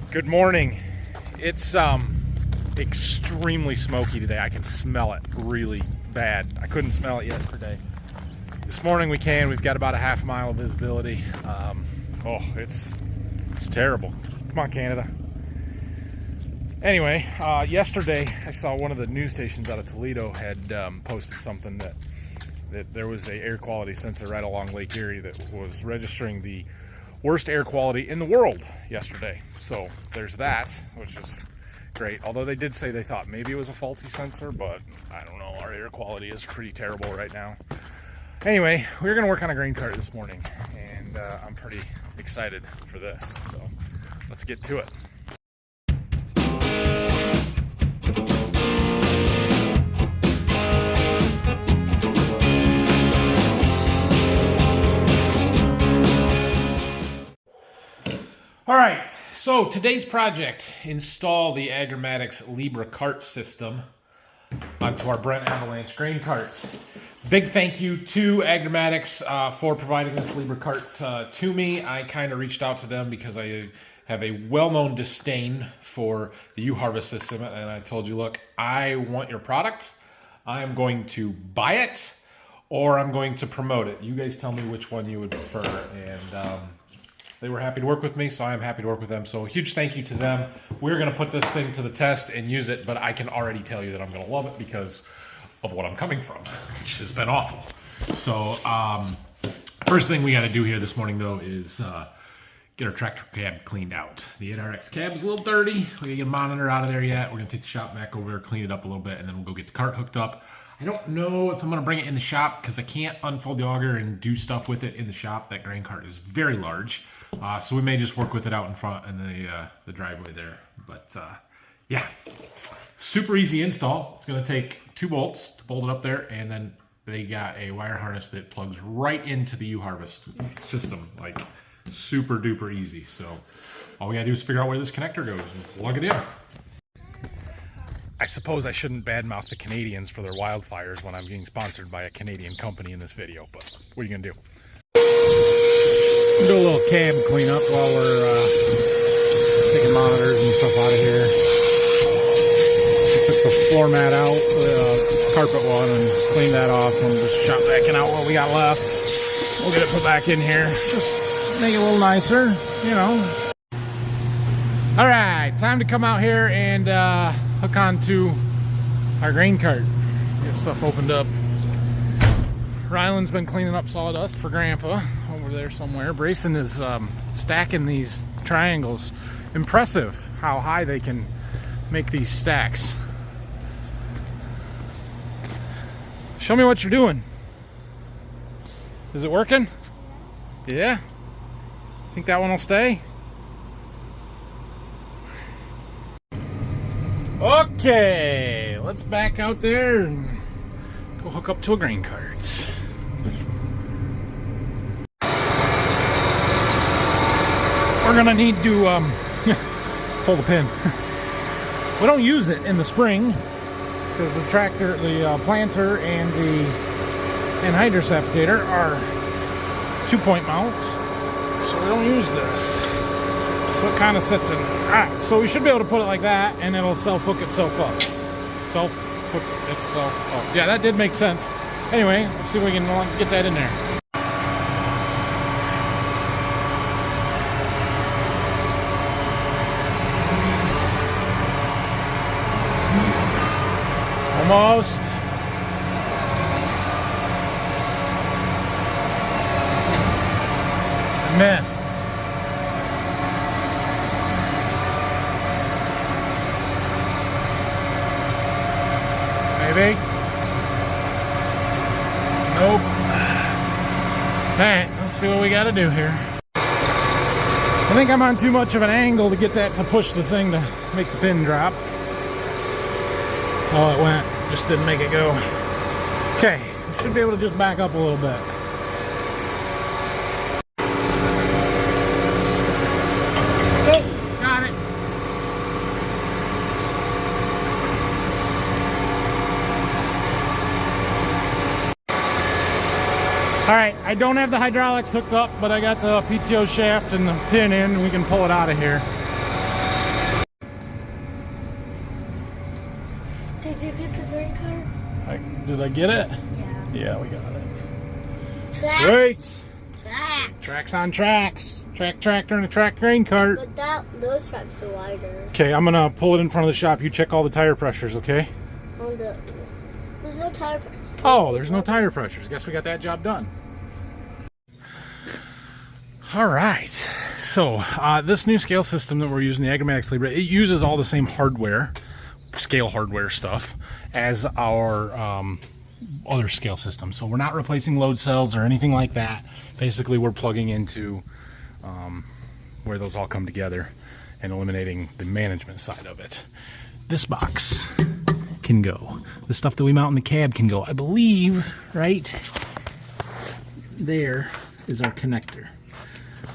Good morning. It's extremely smoky today. I can smell it really bad. I couldn't smell it yesterday. This morning we can. We've got about a half mile of visibility. It's terrible. Come on, Canada. Anyway, yesterday I saw one of the news stations out of Toledo had posted something that there was a air quality sensor right along Lake Erie that was registering the worst air quality in the world yesterday. So there's that, which is great. Although they did say they thought maybe it was a faulty sensor, but I don't know. Our air quality is pretty terrible right now. Anyway, we're going to work on a grain cart this morning, and I'm pretty excited for this. So let's get to it. All right, so today's project, install the Agromatics Libra cart system onto our Brent Avalanche grain carts. Big thank you to Agromatics for providing this Libra cart to me. I kind of reached out to them because I have a well-known disdain for the U-Harvest system, and I told you, look, I want your product. I am going to buy it, or I'm going to promote it. You guys tell me which one you would prefer, and they were happy to work with me, so I'm happy to work with them. So a huge thank you to them. We're going to put this thing to the test and use it, but I can already tell you that I'm going to love it because of what I'm coming from, which has been awful. So first thing we got to do here this morning, though, is get our tractor cab cleaned out. The 8RX cab is a little dirty. We got to get a monitor out of there yet. We're going to take the shop back over, clean it up a little bit, and then we'll go get the cart hooked up. I don't know if I'm going to bring it in the shop because I can't unfold the auger and do stuff with it in the shop. That grain cart is very large. So we may just work with it out in front in the driveway there. But yeah, super easy install. It's going to take 2 bolts to bolt it up there, and then they got a wire harness that plugs right into the U-Harvest system. Like super duper easy. So all we got to do is figure out where this connector goes and plug it in. I suppose I shouldn't badmouth the Canadians for their wildfires when I'm being sponsored by a Canadian company in this video, but what are you going to do? Do a little cab cleanup while we're taking monitors and stuff out of here. Took the floor mat out, the carpet one, and cleaned that off. And just shop backing out what we got left. We'll get it put back in here. Just make it a little nicer, you know. All right, time to come out here and hook onto our grain cart. Get stuff opened up. Ryland's been cleaning up sawdust for Grandpa over there somewhere. Brayson is stacking these triangles. Impressive how high they can make these stacks. Show me what you're doing. Is it working? Yeah? Think that one will stay? Okay, let's back out there and go hook up to a grain cart. We're gonna need to pull the pin. We don't use it in the spring because the tractor, the planter, and the hydroceptator are 2-point mounts, so we don't use this. So it kind of sits in. Alright, so we should be able to put it like that, and it'll self-hook itself up. Self-hook itself up. Yeah, that did make sense. Anyway, let's see if we can get that in there. Almost. Missed. Maybe. Nope. Alright, let's see what we got to do here. I think I'm on too much of an angle to get that to push the thing to make the pin drop. Oh, it went. Just didn't make it go. Okay, we should be able to just back up a little bit. Oh, got it. All right, I don't have the hydraulics hooked up, but I got the PTO shaft and the pin in, and we can pull it out of here. Did you get the green card? Did I get it? Yeah. Yeah, we got it. Tracks. Sweet. Tracks. Tracks on tracks. Track tractor and a track grain cart. But those tracks are wider. Okay, I'm gonna pull it in front of the shop. You check all the tire pressures, okay? There's no tire pressure. Oh, there's no tire pressures. Guess we got that job done. All right. So this new scale system that we're using, the Agromatics Libra, it uses all the same hardware, scale hardware stuff, as our other scale system. So we're not replacing load cells or anything like that. Basically, we're plugging into where those all come together and eliminating the management side of it. This box can go. The stuff that we mount in the cab can go. I believe right there is our connector.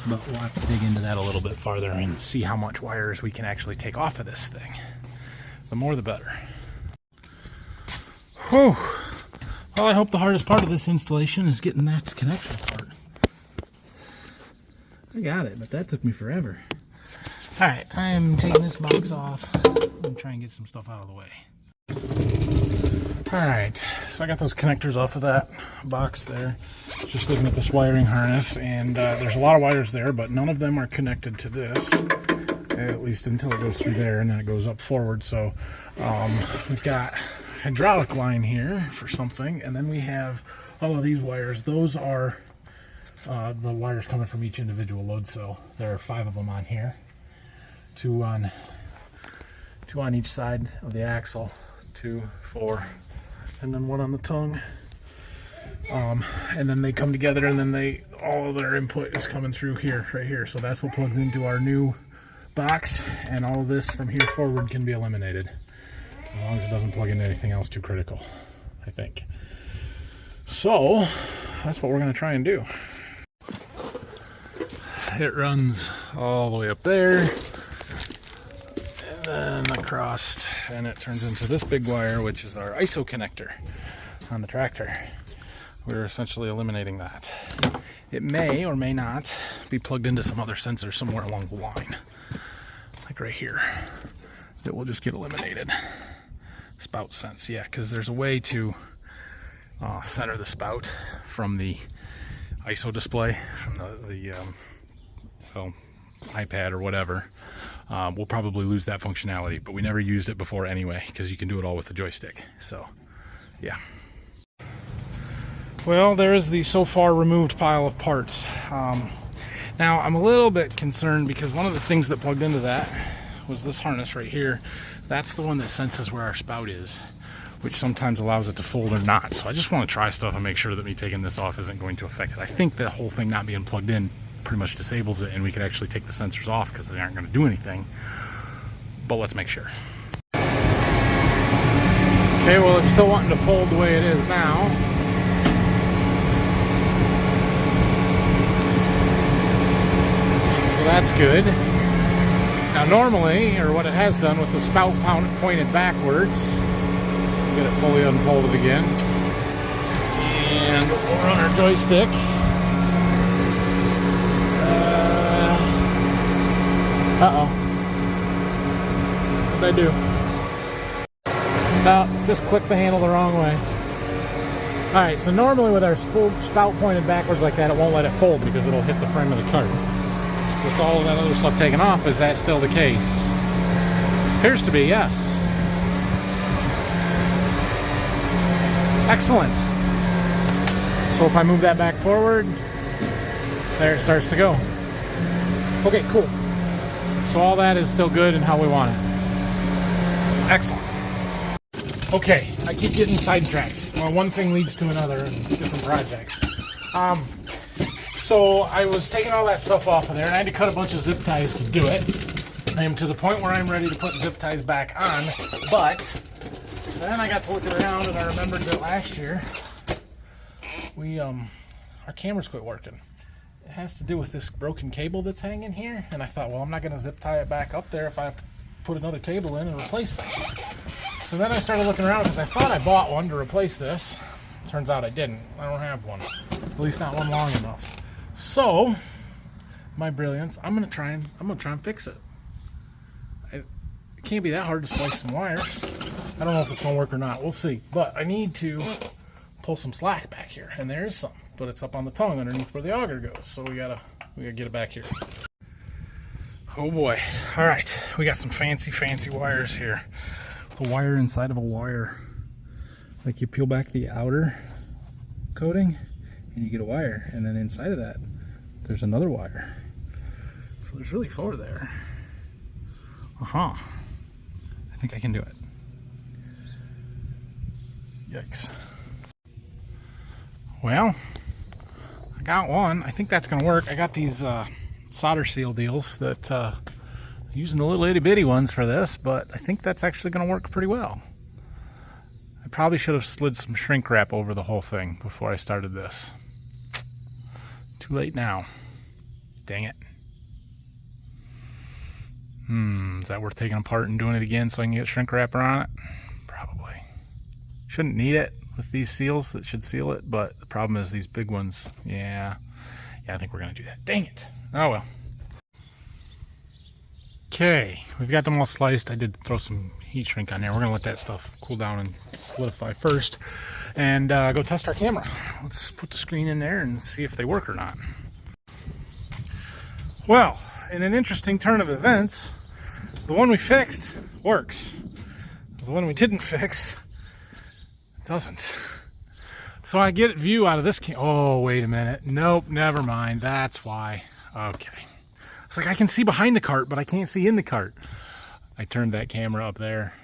But we'll have to dig into that a little bit farther and see how much wires we can actually take off of this thing. The more the better. Whew. Well, I hope the hardest part of this installation is getting that connection part. I got it, but that took me forever. Alright, I'm taking this box off and try and get some stuff out of the way. Alright, so I got those connectors off of that box there. Just looking at this wiring harness, and there's a lot of wires there, but none of them are connected to this, at least until it goes through there, and then it goes up forward. So we've got hydraulic line here for something, and then we have all of these wires. Those are the wires coming from each individual load cell. There are 5 of them on here, two on each side of the axle, 2, 4, and then 1 on the tongue. And then they come together, and then all of their input is coming through here, right here. So that's what plugs into our new box, and all of this from here forward can be eliminated as long as it doesn't plug into anything else too critical, I think. So that's what we're going to try and do. It runs all the way up there and then across, and it turns into this big wire, which is our ISO connector on the tractor. We're essentially eliminating that. It may or may not be plugged into some other sensor somewhere along the line, like right here, that will just get eliminated. Spout sense, yeah, because there's a way to center the spout from the ISO display, from the iPad or whatever. We'll probably lose that functionality, but we never used it before anyway, because you can do it all with the joystick. So, yeah. Well, there is the so far removed pile of parts. Now, I'm a little bit concerned because one of the things that plugged into that was this harness right here. That's the one that senses where our spout is, which sometimes allows it to fold or not. So I just want to try stuff and make sure that me taking this off isn't going to affect it. I think the whole thing not being plugged in pretty much disables it, and we could actually take the sensors off because they aren't going to do anything. But let's make sure. Okay, well, it's still wanting to fold the way it is now. So that's good. Now normally, or what it has done with the spout pointed backwards, get it fully unfolded again, and we'll run our joystick. Uh-oh. What'd I do? No, just click the handle the wrong way. Alright, so normally with our spout pointed backwards like that, it won't let it fold because it'll hit the frame of the cart. With all of that other stuff taken off, is that still the case? Appears to be, yes. Excellent. So if I move that back forward, there it starts to go. Okay, cool. So all that is still good and how we want it. Excellent. Okay, I keep getting sidetracked. Well, one thing leads to another in different projects. So I was taking all that stuff off of there, and I had to cut a bunch of zip ties to do it. I am to the point where I'm ready to put zip ties back on, but then I got to looking around and I remembered that last year our cameras quit working. It has to do with this broken cable that's hanging here, and I thought, well, I'm not going to zip tie it back up there if I have to put another cable in and replace that. So then I started looking around because I thought I bought one to replace this. Turns out I didn't. I don't have one. At least not one long enough. So, my brilliance, I'm gonna try and fix it. It can't be that hard to splice some wires. I don't know if it's going to work or not. We'll see. But I need to pull some slack back here, and there is some, but it's up on the tongue underneath where the auger goes. So we gotta get it back here. Oh boy! All right, we got some fancy wires here. A wire inside of a wire. Like you peel back the outer coating, and you get a wire, and then inside of that, there's another wire. So there's really 4 there. I think I can do it. Yikes. Well, I got one. I think that's going to work. I got these solder seal deals that using the little itty bitty ones for this, but I think that's actually going to work pretty well. I probably should have slid some shrink wrap over the whole thing before I started this. Too late now. Dang it. Is that worth taking apart and doing it again so I can get shrink wrapper on it? Probably. Shouldn't need it with these seals that should seal it, but the problem is these big ones. Yeah, I think we're gonna do that. Dang it. Oh well. Okay, we've got them all sliced. I did throw some heat shrink on there. We're gonna let that stuff cool down and solidify first, and go test our camera. Let's put the screen in there and see if they work or not. Well, in an interesting turn of events, the one we fixed works. The one we didn't fix doesn't. So I get view out of this oh, wait a minute. Nope, never mind. That's why. Okay. It's like I can see behind the cart, but I can't see in the cart. I turned that camera up there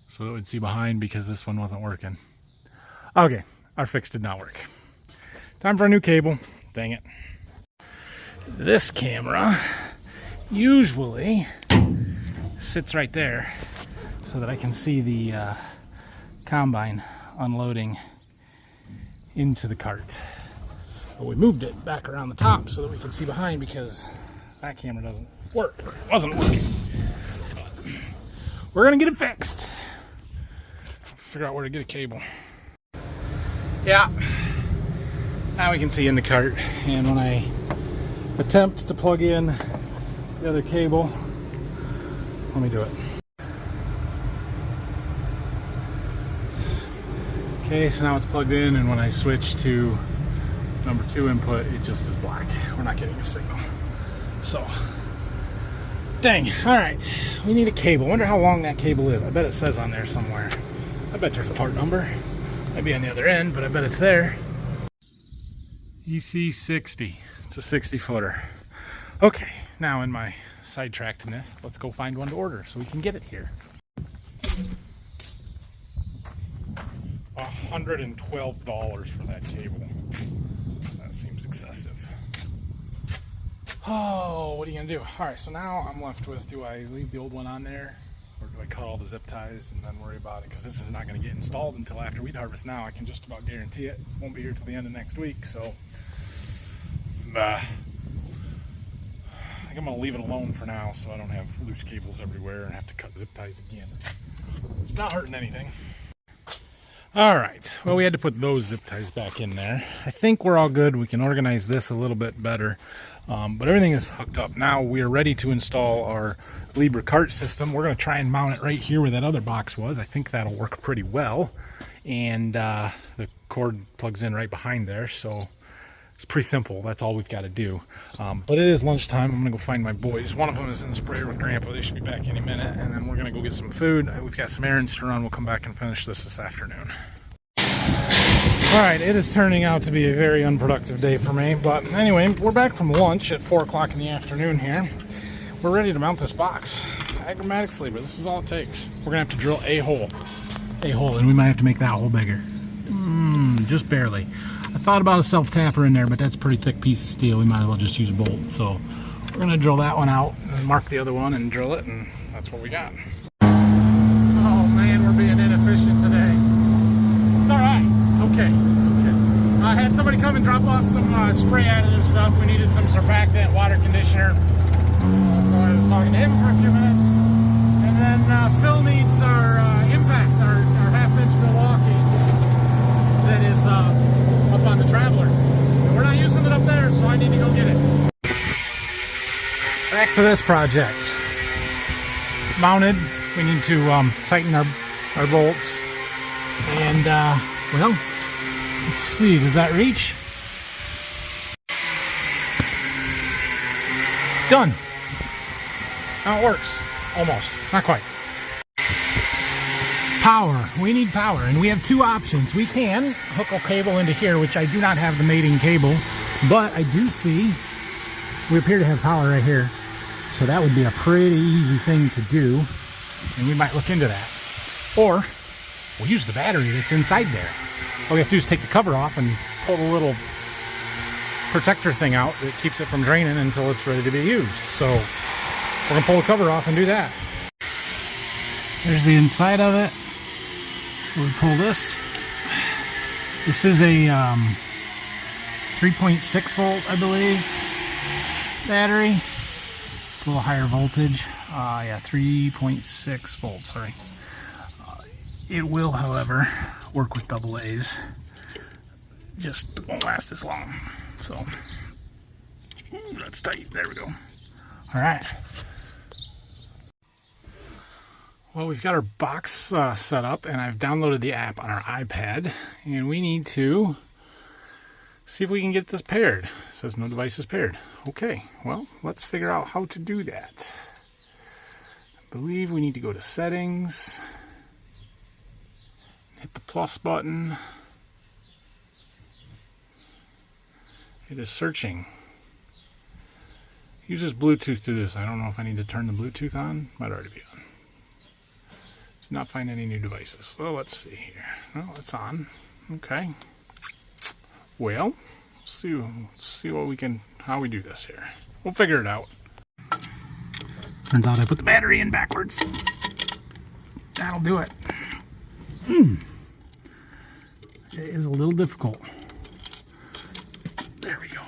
so it would see behind because this one wasn't working. Okay, our fix did not work. Time for a new cable. Dang it. This camera usually sits right there so that I can see the combine unloading into the cart. But we moved it back around the top so that we can see behind because that camera doesn't work. It wasn't working. But we're gonna get it fixed. Figure out where to get a cable. Yeah. Now we can see in the cart, and when I attempt to plug in the other cable, let me do it. Okay, so now it's plugged in, and when I switch to number 2 input, it just is black. We're not getting a signal. So, dang. All right, we need a cable. Wonder how long that cable is. I bet it says on there somewhere. I bet there's a part number. Might be on the other end, but I bet it's there. EC60. It's a 60 footer. Okay, now in my sidetrackedness, let's go find one to order so we can get it here. $112 for that cable. That seems excessive. Oh, what are you gonna do? All right, so now I'm left with, do I leave the old one on there, or do I cut all the zip ties and then worry about it? Because this is not gonna get installed until after wheat harvest now. I can just about guarantee it. Won't be here till the end of next week, so I think I'm gonna leave it alone for now so I don't have loose cables everywhere and have to cut zip ties again. It's not hurting anything. All right, well, we had to put those zip ties back in there. I think we're all good. We can organize this a little bit better, but everything is hooked up. Now we are ready to install our Libra cart system. We're gonna try and mount it right here where that other box was. I think that'll work pretty well. And the cord plugs in right behind there, so it's pretty simple. That's all we've got to do. But it is lunchtime. I'm gonna go find my boys. One of them is in the sprayer with Grandpa. They should be back any minute, and then we're gonna go get some food. We've got some errands to run. We'll come back and finish this afternoon. All right, it is turning out to be a very unproductive day for me, but anyway, we're back from lunch at 4 o'clock in the afternoon here. We're ready to mount this box. Agromatics Libra, this is all it takes. We're gonna have to drill a hole, and we might have to make that hole bigger. Just barely. I thought about a self-tapper in there, but that's a pretty thick piece of steel. We might as well just use a bolt. So we're gonna drill that one out and mark the other one and drill it, and that's what we got. Oh man, we're being inefficient today. It's all right. It's okay. It's okay. I had somebody come and drop off some spray additive stuff. We needed some surfactant, water conditioner. So I was talking to him for a few minutes. And then Phil needs our impact, our half-inch Milwaukee that is up on the Traveler. And we're not using it up there, so I need to go get it. Back to this project. Mounted. We need to tighten our our bolts. And, well, let's see, does that reach? Done. Now it works. Almost. Not quite. Power. We need power, and we have two options. We can hook a cable into here, which I do not have the mating cable, but I do see we appear to have power right here. So that would be a pretty easy thing to do, and we might look into that. Or we'll use the battery that's inside there. All we have to do is take the cover off and pull the little protector thing out that keeps it from draining until it's ready to be used. So we're gonna pull the cover off and do that. There's the inside of it. So we pull this. This is a 3.6 volt, I believe, battery. It's a little higher voltage. Yeah, 3.6 volts, sorry. It will, however, work with double A's. Just won't last as long. So, that's tight. There we go. All right. Well, we've got our box set up, and I've downloaded the app on our iPad, and we need to see if we can get this paired. It says no device is paired. Okay, well, let's figure out how to do that. I believe we need to go to settings, hit the plus button. It is searching. Uses Bluetooth through this. I don't know if I need to turn the Bluetooth on. Might already be on. Did not find any new devices. So let's see here. Oh, it's on. Okay. Well, see what we can, how we do this here. We'll figure it out. Turns out I put the battery in backwards. That'll do it. It is a little difficult. There we go.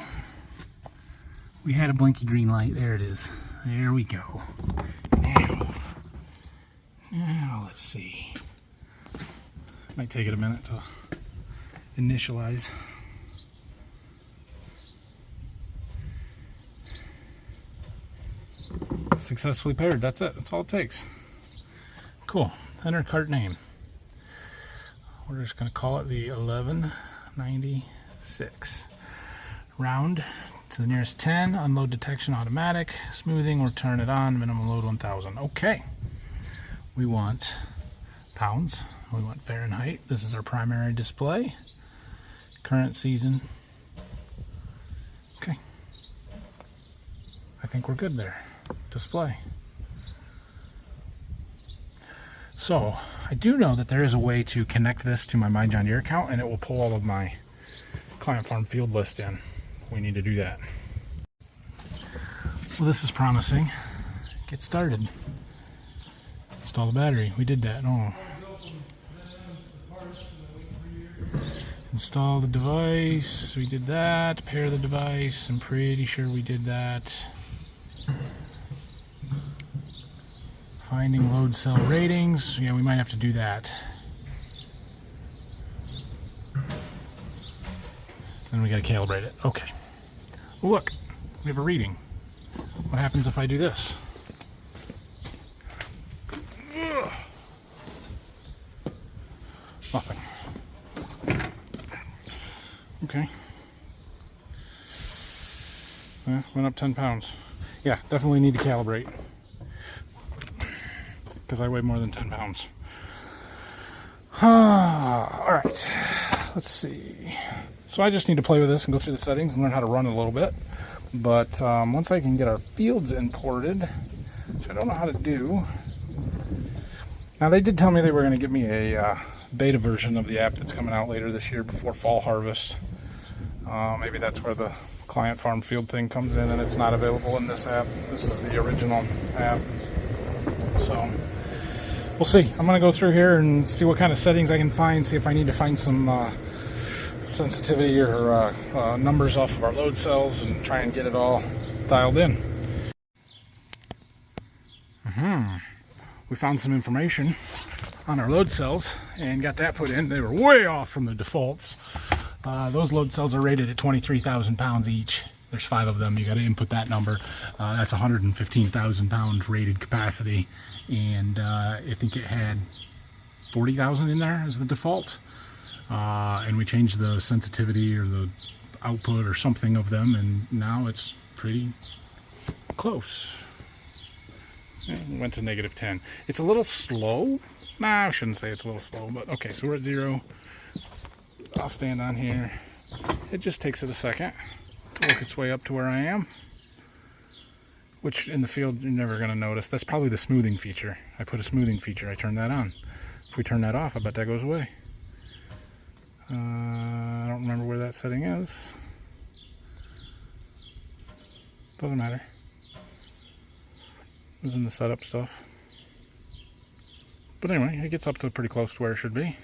We had a blinky green light. There it is. There we go. Now let's see. Might take it a minute to initialize. Successfully paired. That's it. That's all it takes. Cool. Enter cart name. We're just going to call it the 1196. Round to the nearest 10. Unload detection automatic. Smoothing or turn it on. Minimum load 1000. Okay. We want pounds. We want Fahrenheit. This is our primary display. Current season. Okay. I think we're good there. Display. So, I do know that there is a way to connect this to my My John Deere account, and it will pull all of my client farm field list in. We need to do that. Well, this is promising. Get started. Install the battery. We did that. Oh. Install the device. We did that. Pair the device. I'm pretty sure we did that. Finding load cell ratings. Yeah, we might have to do that. Then we got to calibrate it. Okay. Well, look, we have a reading. What happens if I do this? Ugh. Nothing. Okay. Went up 10 pounds. Yeah, definitely need to calibrate. Because I weigh more than 10 pounds. Alright, let's see. So I just need to play with this and go through the settings and learn how to run it a little bit. But once I can get our fields imported, which I don't know how to do. Now they did tell me they were going to give me a beta version of the app that's coming out later this year before fall harvest. Maybe that's where the client farm field thing comes in and it's not available in this app. This is the original app. So we'll see. I'm going to go through here and see what kind of settings I can find, see if I need to find some sensitivity or numbers off of our load cells and try and get it all dialed in. We found some information on our load cells and got that put in. They were way off from the defaults. Those load cells are rated at 23,000 pounds each. There's 5 of them. You got to input that number. That's 115,000 pound rated capacity, and I think it had 40,000 in there as the default. And we changed the sensitivity or the output or something of them, and now it's pretty close. It went to -10. It's a little slow. Nah, I shouldn't say it's a little slow, but okay, so we're at 0. I'll stand on here. It just takes it a second to work its way up to where I am, which in the field you're never going to notice. That's probably the smoothing feature. I put a smoothing feature. I turned that on. If we turn that off, I bet that goes away. I don't remember where that setting is. Doesn't matter. It was in the setup stuff. But anyway, it gets up to pretty close to where it should be.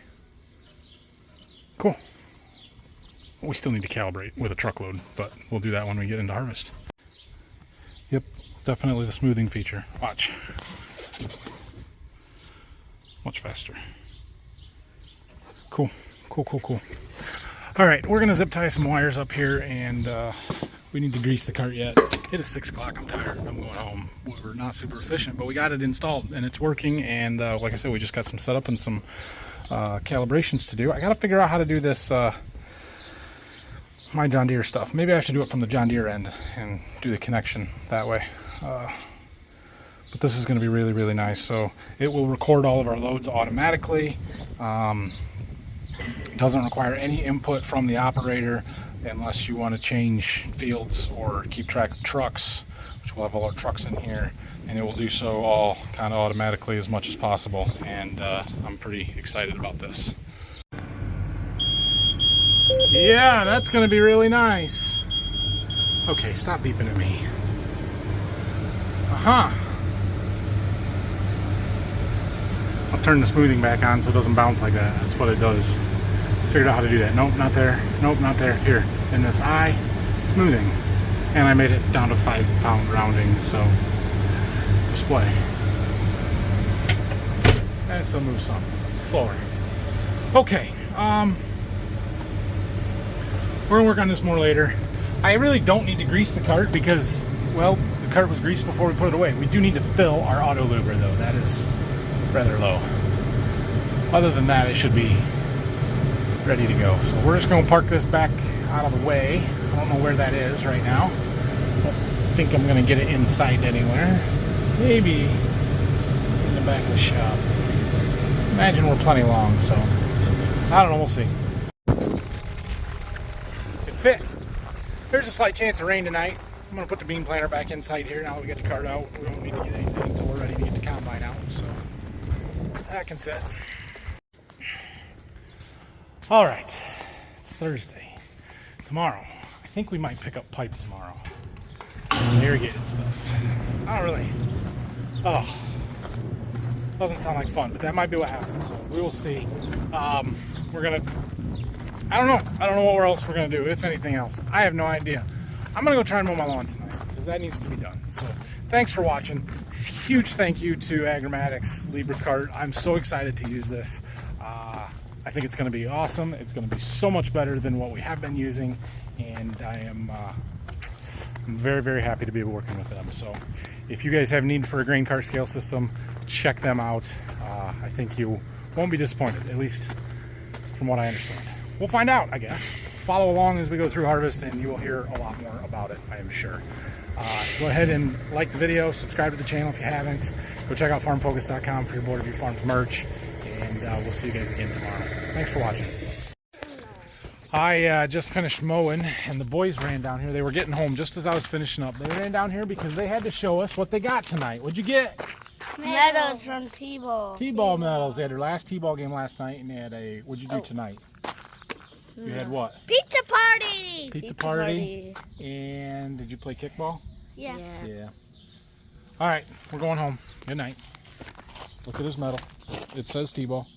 Cool. We still need to calibrate with a truckload, but we'll do that when we get into harvest. Yep, definitely the smoothing feature. Watch. Much faster. Cool. Cool. All right, we're gonna zip tie some wires up here, and we need to grease the cart yet. It is 6 o'clock. I'm tired. I'm going home. We're not super efficient, but we got it installed and it's working. And like I said, we just got some setup and some calibrations to do. I got to figure out how to do this. My John Deere stuff. Maybe I have to do it from the John Deere end and do the connection that way. But this is going to be really, really nice. So it will record all of our loads automatically. It doesn't require any input from the operator unless you want to change fields or keep track of trucks, which we'll have all our trucks in here, and it will do so all kind of automatically as much as possible. And I'm pretty excited about this. Yeah, that's going to be really nice. Okay, stop beeping at me. I'll turn the smoothing back on so it doesn't bounce like that. That's what it does. Figured out how to do that. Nope, not there. Nope, not there. Here, in this eye, smoothing. And I made it down to 5-pound rounding, so display. And it still moves some. Slower. Okay, we're gonna work on this more later. I really don't need to grease the cart because, well, the cart was greased before we put it away. We do need to fill our auto luber though. That is rather low. Other than that, it should be ready to go. So we're just gonna park this back out of the way. I don't know where that is right now. I don't think I'm gonna get it inside anywhere. Maybe in the back of the shop. Imagine we're plenty long, so I don't know, we'll see. It fit. There's a slight chance of rain tonight. I'm gonna put the bean planter back inside here now that we get the cart out. We don't need to get anything until we're ready to get the combine out, so that can sit. All right, it's Thursday. Tomorrow, I think we might pick up pipe tomorrow. Irrigated stuff. Not really. Oh, doesn't sound like fun, but that might be what happens. So we will see. We're gonna. I don't know what else we're gonna do, if anything else. I have no idea. I'm gonna go try and mow my lawn tonight because that needs to be done. So thanks for watching. Huge thank you to Agromatics Libra Cart. I'm so excited to use this. I think it's going to be awesome. It's going to be so much better than what we have been using, and I'm very, very happy to be working with them. So if you guys have need for a grain cart scale system, check them out. I think you won't be disappointed, at least from what I understand. We'll find out, I guess. Follow along as we go through harvest, and you will hear a lot more about it, I am sure. Go ahead and like the video, subscribe to the channel if you haven't. Go check out farmfocus.com for your Board of View Farms merch. And we'll see you guys again tomorrow. Thanks for watching. I just finished mowing, and the boys ran down here. They were getting home just as I was finishing up. They ran down here because they had to show us what they got tonight. What'd you get? Medals from T-ball. T-ball medals. They had their last T-ball game last night, and they had a. What'd you do tonight? You had what? Pizza party. Pizza party. And did you play kickball? Yeah. All right, we're going home. Good night. Look at his medal. It says T-ball.